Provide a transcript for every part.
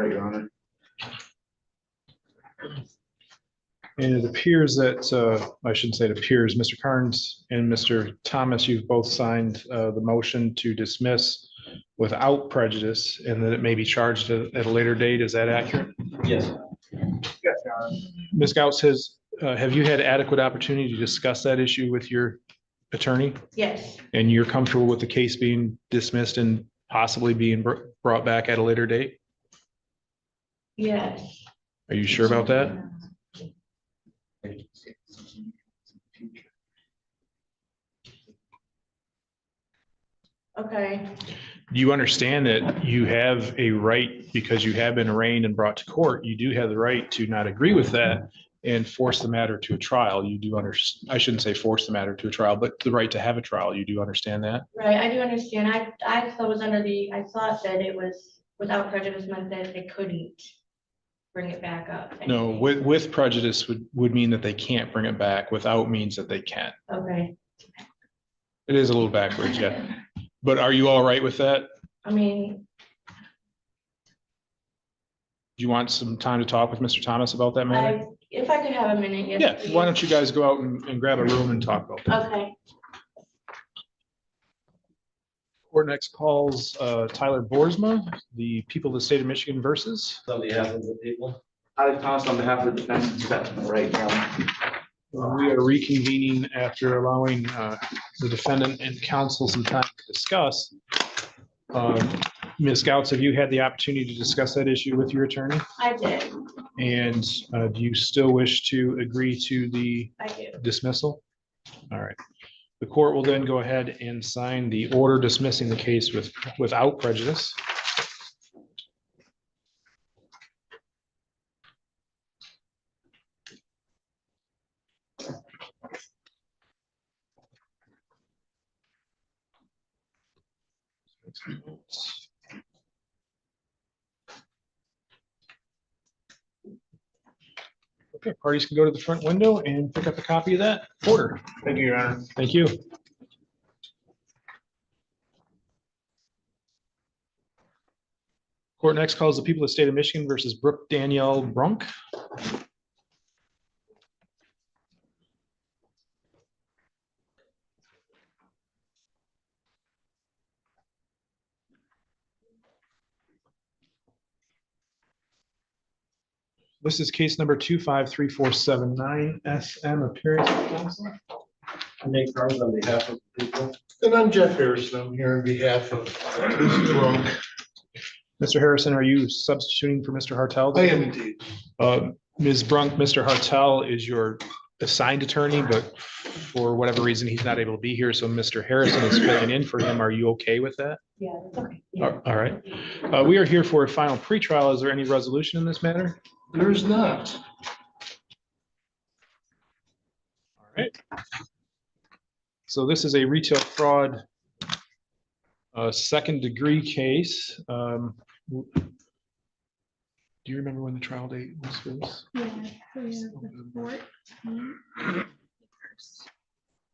right, Your Honor. And it appears that, I shouldn't say it appears, Mr. Carnes and Mr. Thomas, you've both signed the motion to dismiss without prejudice and that it may be charged at a later date. Is that accurate? Yes. Yes, Your Honor. Ms. Gouts, have you had adequate opportunity to discuss that issue with your attorney? Yes, And you're comfortable with the case being dismissed and possibly being brought back at a later date? yes. Are you sure about that? Okay, Do you understand that you have a right, because you have been arraigned and brought to court, you do have the right to not agree with that and force the matter to a trial? You do I shouldn't say force the matter to a trial, but the right to have a trial. You do understand that? right, I do understand. I was under I thought that it was without prejudice meant that they couldn't bring it back up. No, with prejudice would mean that they can't bring it back. Without means that they can. Okay, It is a little backwards, yeah. But are you all right with that? I mean, Do you want some time to talk with Mr. Thomas about that matter? if I could have a minute, yes. Yeah, please. why don't you guys go out and grab a room and talk about that? Okay, Court next calls Tyler Boersma, the people of the state of Michigan versus. On behalf of the people. Alex Thomas on behalf of the defendants, that's right, Your Honor. We are reconvening after allowing the defendant and counsel some time to discuss. Ms. Gouts, have you had the opportunity to discuss that issue with your attorney? I did, And do you still wish to agree to the I do. dismissal? All right. The court will then go ahead and sign the order dismissing the case without prejudice. Okay, parties can go to the front window and pick up a copy of that order. Thank you, Your Honor. Thank you. Court next calls the people of the state of Michigan versus Brooke Danielle Brunk. This is case number 253479 SM appearance of counsel. I make Carnes on behalf of the people. And I'm Jeff Harrison. I'm here on behalf of Ms. Drunk. Mr. Harrison, are you substituting for Mr. Hartel? I am indeed. Ms. Brunk, Mr. Hartel is your assigned attorney, but for whatever reason, he's not able to be here. So Mr. Harrison is filling in for him. Are you okay with that? Yeah, that's okay. Yeah. All right. We are here for a final pretrial. Is there any resolution in this matter? There is not. All right. So this is a retail fraud second degree case. Do you remember when the trial date was for this?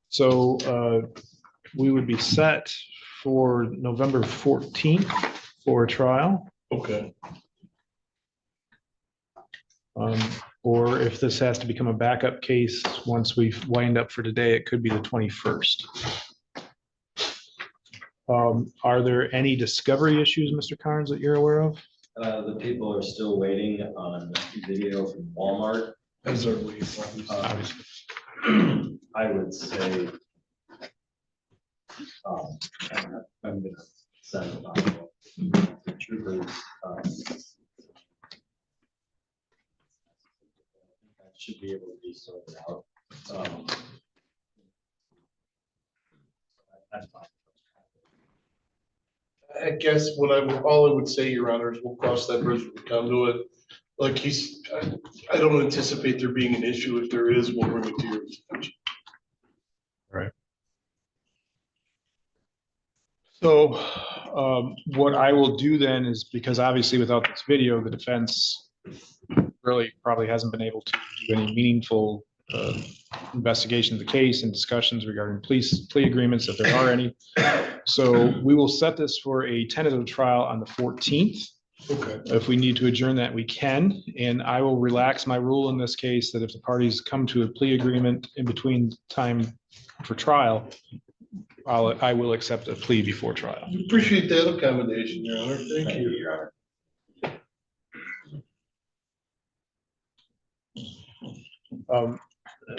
So we would be set for November 14th for a trial. Okay. Or if this has to become a backup case, once we wind up for today, it could be the 21st. Are there any discovery issues, Mr. Carnes, that you're aware of? The people are still waiting on video from Walmart. As are we. I would say. I'm gonna send it on the troopers. I should be able to be sorted out. That's fine. I guess all I would say, Your Honor, is we'll cross that bridge when we come to it. Like I don't anticipate there being an issue. If there is, we'll bring it to your attention. Right. So what I will do then is, because obviously without this video, the defense really probably hasn't been able to do any meaningful investigation of the case and discussions regarding plea agreements, if there are any. So we will set this for a tentative trial on the 14th. Okay. If we need to adjourn that, we can, and I will relax my rule in this case that if the parties come to a plea agreement in between time for trial, I will accept a plea before trial. Appreciate that accommodation, Your Honor. Thank you. Your Honor.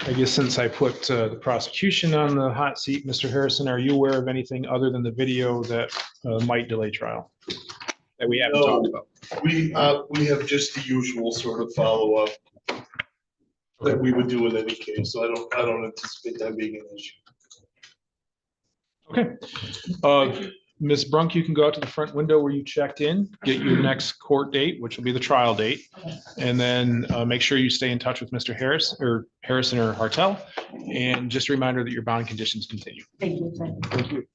I guess since I put the prosecution on the hot seat, Mr. Harrison, are you aware of anything other than the video that might delay trial? That we haven't talked about? We have just the usual sort of follow-up that we would do in any case, so I don't anticipate that being an issue. Okay. Ms. Brunk, you can go out to the front window where you checked in, get your next court date, which will be the trial date. And then make sure you stay in touch with Mr. Harrison or Hartel. And just a reminder that your bond conditions continue. Thank you. Thank you.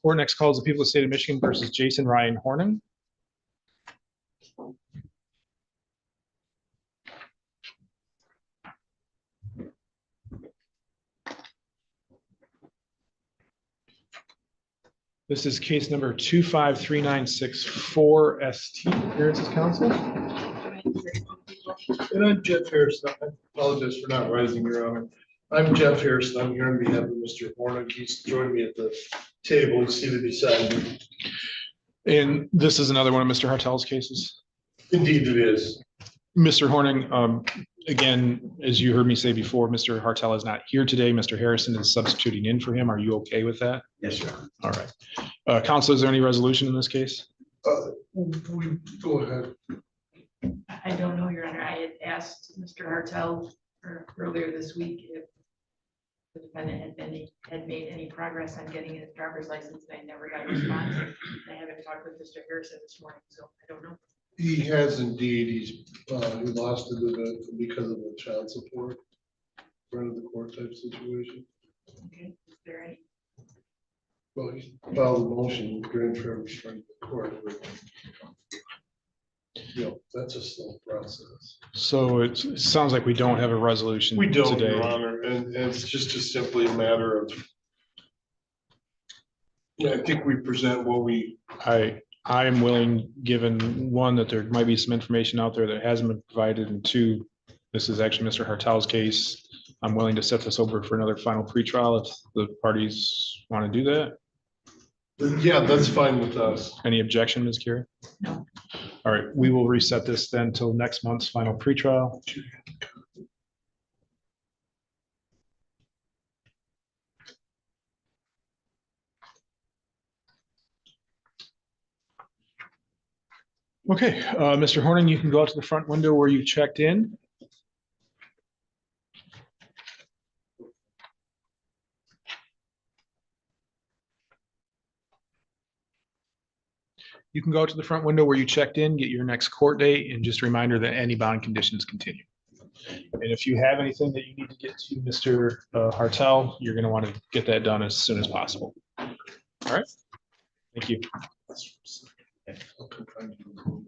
Court next calls the people of the state of Michigan versus Jason Ryan Horning. This is case number 253964 ST. Appearances counsel. And I'm Jeff Harrison. I apologize for not rising, Your Honor. I'm Jeff Harrison. I'm here on behalf of Mr. Hornick. He's joined me at the table. He's seated beside me. And this is another one of Mr. Hartel's cases. Indeed it is. Mr. Horning, again, as you heard me say before, Mr. Hartel is not here today. Mr. Harrison is substituting in for him. Are you okay with that? Yes, Your Honor. All right. Counsel, is there any resolution in this case? We go ahead. I don't know, Your Honor. I had asked Mr. Hartel earlier this week if the defendant had made any progress on getting his driver's license, and I never got a response. I haven't talked with Mr. Harrison this morning, so I don't know. He has indeed. He lost it because of the child support. Front of the court type situation. Okay, is there any? Well, he filed a motion to grant for restraint of the court. But, you know, that's a slow process. So it sounds like we don't have a resolution We don't, today. Your Honor, and it's just simply a matter of. Yeah, I think we present what we. I am willing, given one, that there might be some information out there that hasn't been provided, and two, this is actually Mr. Hartel's case. I'm willing to set this over for another final pretrial if the parties want to do that. Yeah, that's fine with us. Any objection, Ms. Carey? No. All right, we will reset this then till next month's final pretrial. Okay, Mr. Horning, you can go out to the front window where you checked in. You can go out to the front window where you checked in, get your next court date, and just a reminder that any bond conditions continue. And if you have anything that you need to get to Mr. Hartel, you're going to want to get that done as soon as possible. All right. Thank you. I'll confine you.